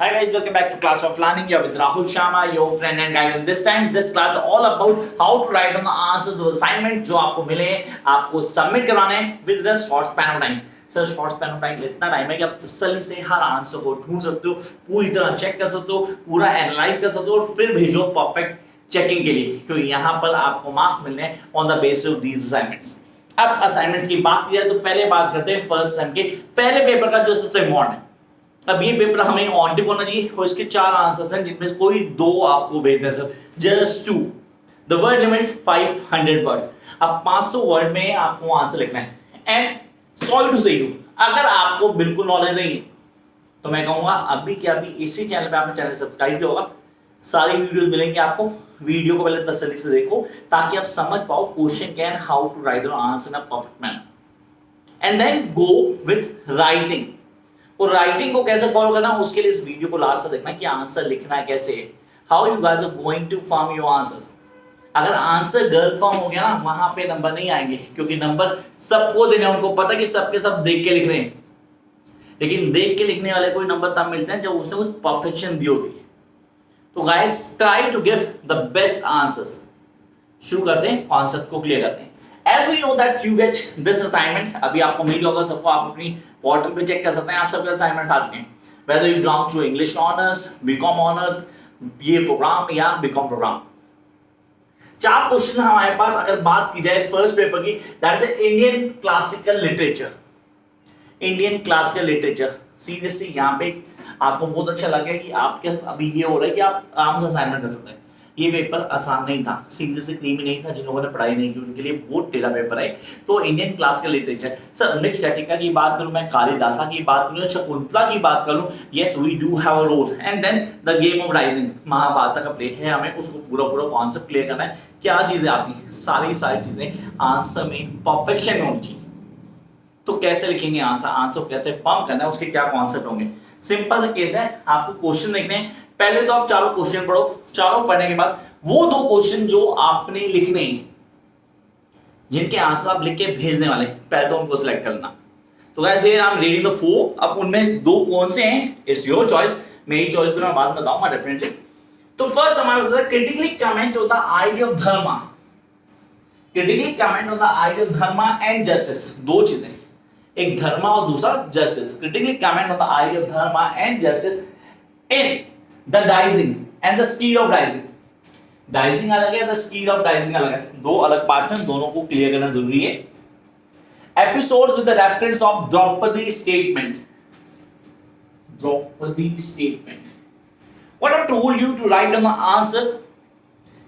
Hi guys, welcome back to Class of Learning. You're with Rahul Sharma, your friend and guide. And this time, this class is all about how to write on the answers to the assignment जो आपको मिले, आपको submit करवाने हैं with the short span of time. Sir short span of time इतना time है कि आप तसल्ली से हर आंसर को ढूंढ सकते हो, पूरी तरह चेक कर सकते हो, पूरा एनालाइज कर सकते हो और फिर भेजो परफेक्ट चेकिंग के लिए, क्योंकि यहाँ पर आपको मार्क्स मिलने हैं on the basis of these assignments. अब असाइनमेंट्स की बात की जाए तो पहले बात करते हैं फर्स्ट सेम के पहले पेपर का जो सबसे इम्पोर्टेंट है। अब ये पेपर हमें ऑन टिप होना चाहिए और इसके 4 आंसर्स हैं जिनमें से कोई 2 आपको भेजने sir, just 2। The word limit 500 words. अब 500 वर्ड में आपको आंसर लिखना है एंड सॉरी टू से यू, अगर आपको बिल्कुल नॉलेज नहीं है तो मैं कहूंगा अभी क्या अभी इसी चैनल पे आपने चैनल सब्सक्राइब किया होगा, सारी वीडियोस मिलेंगी आपको। वीडियो को पहले तसल्ली से देखो ताकि आप समझ पाओ question can how to write the answer in a perfect manner and then go with writing. और राइटिंग को कैसे फॉलो करना उसके लिए इस वीडियो को लास्ट तक देखना कि आंसर लिखना है कैसे है, how you guys are going to form your answers. अगर आंसर गलत फॉर्म हो गया ना वहां पे नंबर नहीं आएंगे, क्योंकि नंबर सबको देने हैं, उनको पता कि सबके सब देख के लिख रहे हैं, लेकिन देख के लिखने वाले कोई नंबर तब मिलते हैं जब उसने कुछ परफेक्शन दी होती है। तो guys try to give the best answers. शुरू करते हैं, कॉन्सेप्ट को क्लियर करते हैं। As we know that you get this assignment, अभी आपको मिल होगा सबको, आप अपनी पोर्टल पे चेक कर सकते हैं, आप सबके असाइनमेंट्स आ चुके हैं, whether you belong to English honours, BCom honours, ये प्रोग्राम या बीकॉम प्रोग्राम। 4 क्वेश्चन हमारे पास अगर बात की जाए फर्स्ट पेपर की, that is Indian classical literature. Indian classical literature seriously यहाँ पे आपको बहुत अच्छा लगे कि आपके अभी ये हो रहा है कि आप आराम से असाइनमेंट कर सकते हैं। ये पेपर आसान नहीं था, सीरियसली क्रीमी नहीं था, जिन लोगों ने पढ़ाई नहीं की उनके लिए बहुत टेढ़ा पेपर है। तो Indian classical literature sir, mix स्टैटिका की बात करूं, मैं कालिदासा की बात करूं, शकुंतला की बात करूं, yes we do have a role and then the game of rising, Mahabharat का प्ले है, हमें उसको पूरा कॉन्सेप्ट क्लियर करना है। क्या चीजें आती, सारी चीजें आंसर में परफेक्शन होनी चाहिए। तो कैसे लिखेंगे आंसर कैसे फॉर्म करना है, उसके क्या कॉन्सेप्ट होंगे। सिंपल सा केस है, आपको क्वेश्चन लिखने हैं। पहले तो आप चारों क्वेश्चन पढ़ो, चारों पढ़ने के बाद वो 2 क्वेश्चन जो आपने लिखने हैं, जिनके आंसर आप लिख के भेजने वाले, पहले तो उनको सिलेक्ट करना। तो guys here I am reading the 4। अब उनमें 2 कौन से हैं, इट्स योर चॉइस, मेरी चॉइस तो मैं बाद में बताऊंगा डेफिनेटली। तो फर्स्ट हमारे पास critically comment on the idea of dharma. Critically comment on the idea of dharma and justice, 2 चीजें, एक धर्मा और दूसरा justice. Critically comment on the idea of dharma and justice in the dicing and the speech of डाइजिंग। डाइजिंग अलग है, the speech of डाइजिंग अलग है, 2 अलग parts हैं, दोनों को क्लियर करना जरूरी है। Episodes with the reference of Draupadi statement. Draupadi statement, what I told you to write down the answer,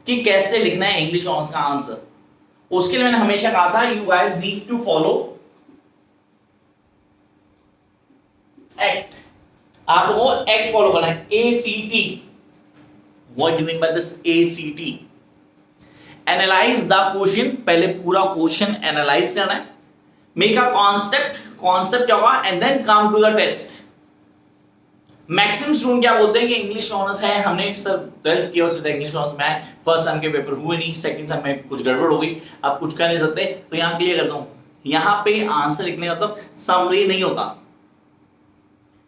कि कैसे लिखना है इंग्लिश ऑनर्स का आंसर। उसके लिए मैंने हमेशा कहा था you guys need to follow act. आप लोगों को एक्ट फॉलो करना है, ACT। What do you mean by this ACT? Analyze the question, पहले पूरा क्वेश्चन एनालाइज करना है। मेक अ कॉन्सेप्ट क्या होगा and then come to the test. Maximum student क्या बोलते हैं कि इंग्लिश ऑनर्स है, हमने सर 12th किया उससे इंग्लिश ऑनर्स में, फर्स्ट सेम के पेपर हुए नहीं, सेकंड सेम में कुछ गड़बड़ हो गई, आप कुछ कर नहीं सकते। तो यहाँ क्लियर करता हूँ, यहाँ पे आंसर लिखने का मतलब समरी नहीं होता।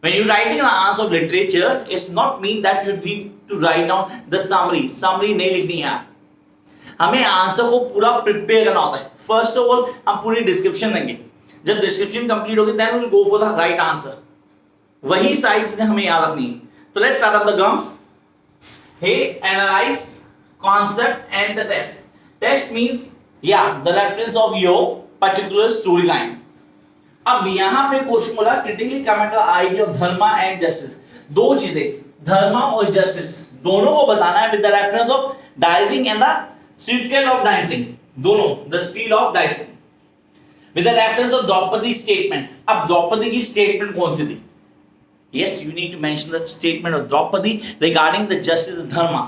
When you're writing an answer of literature, it's not mean that you need to write down the summary. Summary नहीं लिखनी है, हमें आंसर को पूरा प्रिपेयर करना होता है। फर्स्ट ऑफ ऑल हम पूरी डिस्क्रिप्शन देंगे, जब डिस्क्रिप्शन कंप्लीट होगी then we'll go for the right answer। वही सारी चीजें हमें याद रखनी है। तो let's start up the drums। Hey, analyze concept and the test। Test means the reference of your particular storyline। अब यहां पे क्वेश्चन बोला critically comment the idea of dharma and justice. 2 चीजें, धर्मा और जस्टिस, दोनों को बताना है with the reference of dicing and the speech of dicing, दोनों, the speech of dicing with the reference of Draupadi statement. अब द्रौपदी की स्टेटमेंट कौन सी थी? Yes, you need to mention the statement of Draupadi regarding the justice dharma.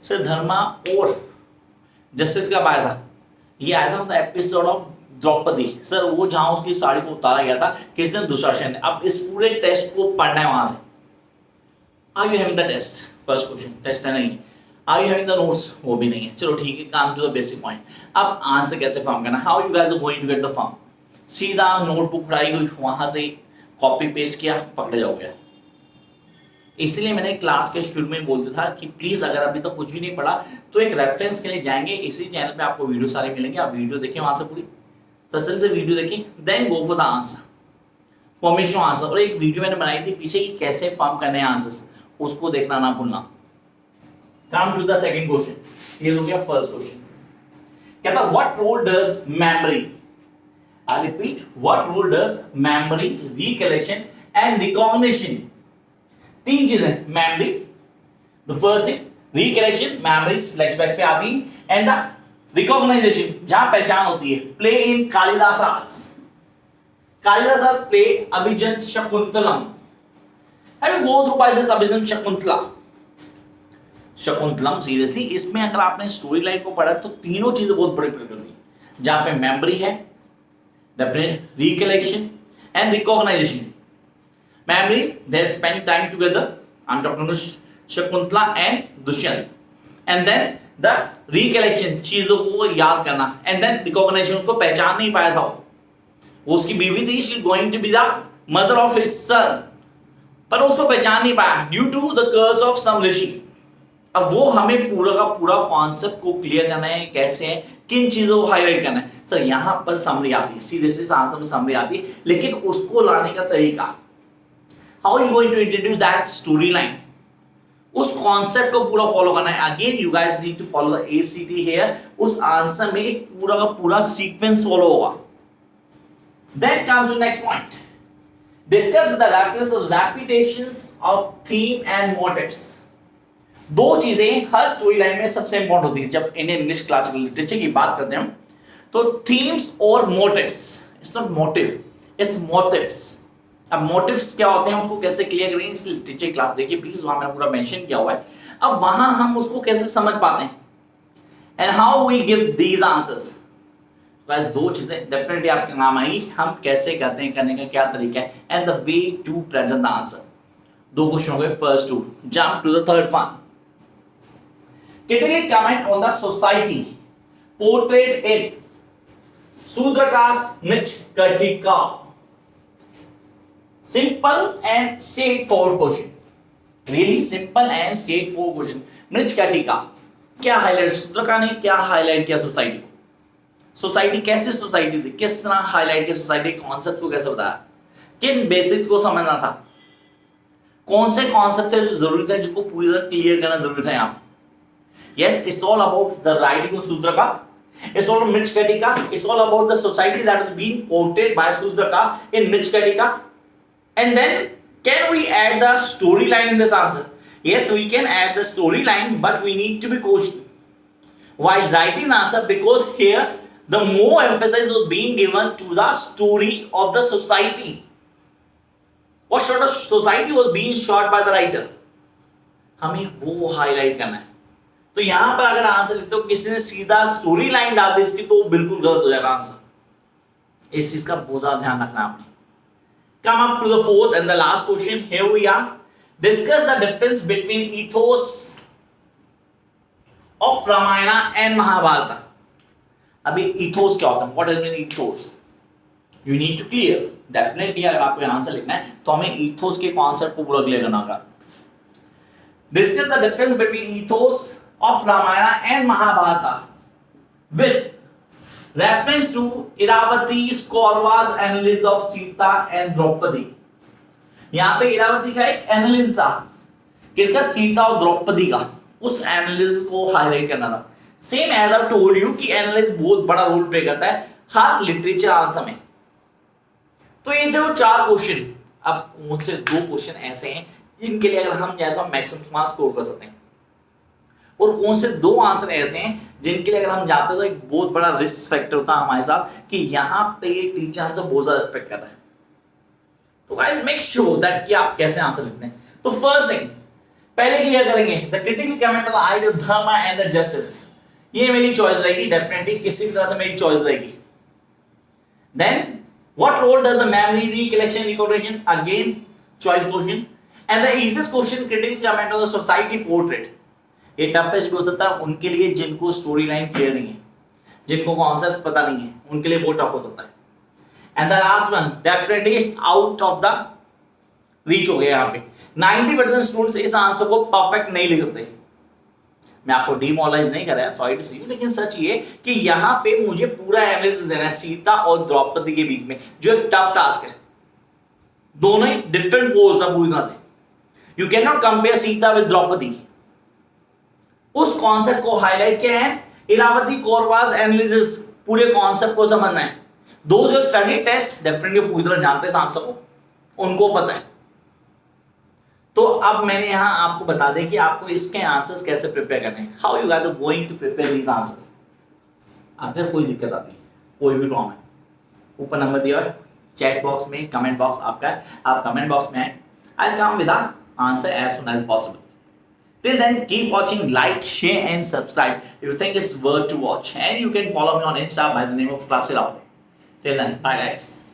Sir dharma और justice कब आया था? ये आया था the episode of Draupadi, sir वो जहां उसकी साड़ी को उतारा गया था, किसने? दुशासन ने। अब इस पूरे टेस्ट को पढ़ना है वहां से। Are you having the test? First question test है नहीं। Are you having the notes? वो भी नहीं है। चलो ठीक है, come to the basic point. अब आंसर कैसे फॉर्म करना, how you guys are going to get the form. सीधा नोटबुक उठाई गई, वहां से कॉपी पेस्ट किया, पकड़े जाओगे। इसलिए मैंने क्लास के शुरू में बोलता था कि प्लीज अगर अभी तक कुछ भी नहीं पढ़ा तो एक रेफरेंस के लिए जाएंगे, इसी चैनल पे आपको वीडियो सारे मिलेंगे, आप वीडियो देखें वहां से पूरी तसल्ली से वीडियो देखें, then go for the answer, formation answer. और एक वीडियो मैंने बनाई थी पीछे की कैसे फॉर्म करने हैं आंसर्स, उसको देखना ना भूलना। Come to the second question, ये हो गया फर्स्ट क्वेश्चन। कहता what role does memory, I repeat, what role does memory, recollection and recognition, तीन चीजें, memory the first thing, recollection memory flashback से आती, एंड द रिकॉग्नाइजेशन जहां पहचान होती है, play in Kalidas, Kalidas play Abhijan Shakuntalam, have go through by this Abhijan Shakuntala, Shakuntalam seriously इसमें अगर आपने स्टोरी लाइन को पढ़ा तो तीनों चीजें बहुत बड़ी प्ले करती है, जहां पे मेमोरी है, definite recollection and recognisation. Memory they spend time together, I am talking about Shakuntala and Dushyant, and then the recollection चीजों को याद करना, एंड देन रिकॉग्नाइजेशन उसको पहचान नहीं पाया था, वो उसकी बीवी थी, she going to be the mother of his son, पर उसको पहचान नहीं पाया due to the curse of some rishi. अब वो हमें पूरा का पूरा कॉन्सेप्ट को क्लियर करना है, कैसे है, किन चीजों को हाईलाइट करना है। सर यहाँ पर समरी आती है, सीरियसली आंसर में समरी आती है, लेकिन उसको लाने का तरीका, how you going to introduce that story line, उस कॉन्सेप्ट को पूरा फॉलो करना है। Again you guys need to follow the ACT here, उस आंसर में एक पूरा का पूरा सीक्वेंस फॉलो होगा। Then come to next point, discuss the reference of repetitions of theme and motives. दो चीजें हर स्टोरी लाइन में सबसे इंपॉर्टेंट होती है जब इंडियन इंग्लिश क्लासिकल लिटरेचर की बात करते हैं हम, तो थीम्स और motives, it's not motive, it's motives. अब मोटिव्स क्या होते हैं, उसको कैसे क्लियर करेंगे, इस लिटरेचर क्लास देखिए प्लीज, वहां मैंने पूरा मेंशन किया हुआ है। अब वहां हम उसको कैसे समझ पाते हैं, and how we give these answers. Guys दो चीजें डेफिनेटली आपके काम आएगी, हम कैसे करते हैं, करने का क्या तरीका है, and the way to present the answer. दो क्वेश्चन हो गए, first two, jump to the third one. Critically comment on the society portrayed in Sudraka's Mrchkatika. Simple and straightforward question. Really simple and straightforward question. Mrchkatika क्या highlight, सूत्रका ने क्या highlight किया society को, society कैसे society थी, किस तरह highlight किया सोसाइटी के कॉन्सेप्ट को, कैसे बताया, किन बेसिक्स को समझना था, कौन से कॉन्सेप्ट थे जो जरूरी थे, जिनको पूरी तरह क्लियर करना जरूरी था यहाँ। Yes, it's all about the writing of Sudraka. It's all Mrchkatika. It's all about the society that is being portrayed by Sudraka in Mrchkatika. And then, can we add the storyline in this answer? Yes, we can add the storyline, but we need to be cautious while writing the answer, because here the more emphasis was being given to the story of the society. What sort of society was being shot by the writer? हमें वो highlight करना है। तो यहां पर अगर answer लिखते हो किसी ने सीधा स्टोरी लाइन डाल दी इसकी, तो बिल्कुल गलत हो जाएगा आंसर। इस चीज का बहुत ज्यादा ध्यान रखना आपने। Come up to the fourth and the last question, here we are, discuss the difference between ethos of Ramayana and Mahabharata. अभी इथोस क्या होता है, what does mean ethos, you need to clear. Definitely अगर आपको आंसर लिखना है तो हमें इथोस के कॉन्सेप्ट को पूरा क्लियर करना होगा। Discuss the difference between ethos of Ramayana and Mahabharata with reference to Iravati's Kaurva's analysis of Sita and Draupadi। यहाँ पे इरावती का एक एनालिसिस था, किसका, सीता और द्रौपदी का, उस एनालिसिस को हाईलाइट करना था। Same as I told you कि एनालिसिस बहुत बड़ा रोल प्ले करता है हर लिटरेचर आंसर में। तो ये थे वो चार क्वेश्चन। अब कौन से दो क्वेश्चन ऐसे हैं जिनके लिए अगर हम जाए तो हम मैक्सिमम मार्क्स स्कोर कर सकते हैं, और कौन से दो आंसर ऐसे हैं जिनके लिए अगर हम जाते तो एक बहुत बड़ा रिस्क फैक्टर होता है हमारे साथ कि यहाँ पे टीचर हमसे बहुत ज्यादा एक्सपेक्ट कर रहा है। तो गाइस मेक श्योर दैट कि आप कैसे आंसर लिखते हैं। तो फर्स्ट थिंग पहले क्लियर करेंगे, the critical comment on the idea of धर्म एंड द जस्टिस। ये मेरी चॉइस रहेगी, डेफिनेटली किसी भी तरह से मेरी चॉइस रहेगी। Then what role does the memory, recollection, recognition, again choice question. And the easiest question, critical comment on the society portrait. ये टफेस्ट भी हो सकता है उनके लिए जिनको स्टोरी लाइन क्लियर नहीं है, जिनको कॉन्सेप्ट पता नहीं है, उनके लिए बहुत टफ हो सकता है। And the last one definitely is out of the reach हो गया यहाँ पे। 90% स्टूडेंट्स इस आंसर को परफेक्ट नहीं लिख सकते। मैं आपको डिमोरलाइज नहीं कर रहा, सॉरी टू सी, लेकिन सच ये कि यहाँ पे मुझे पूरा एनालिसिस देना है सीता और द्रौपदी के बीच में, जो एक टफ टास्क है। दोनों ही डिफरेंट पोज है पूरी तरह से। You can not compare Sita with Draupadi. उस कॉन्सेप्ट को हाईलाइट किया है इरावती कौरवास एनालिसिस, पूरे कॉन्सेप्ट को समझना है। दो जो स्टडी टेस्ट डेफिनेटली पूरी तरह जानते हैं आंसर को, उनको पता है। तो अब मैंने यहां आपको बता दें कि आपको इसके आंसर्स कैसे प्रिपेयर करने हैं, how you guys are going to prepare these answers. अगर कोई दिक्कत आती है, कोई भी प्रॉब्लम है, ऊपर नंबर दिया है चैट बॉक्स में, कमेंट बॉक्स आपका है, आप कमेंट बॉक्स में आए, I come with answer as soon as possible. Till then, keep watching, like, share, and subscribe if you think it's worth to watch. And you can follow me on Insta by the name of Classy Till then, bye guys.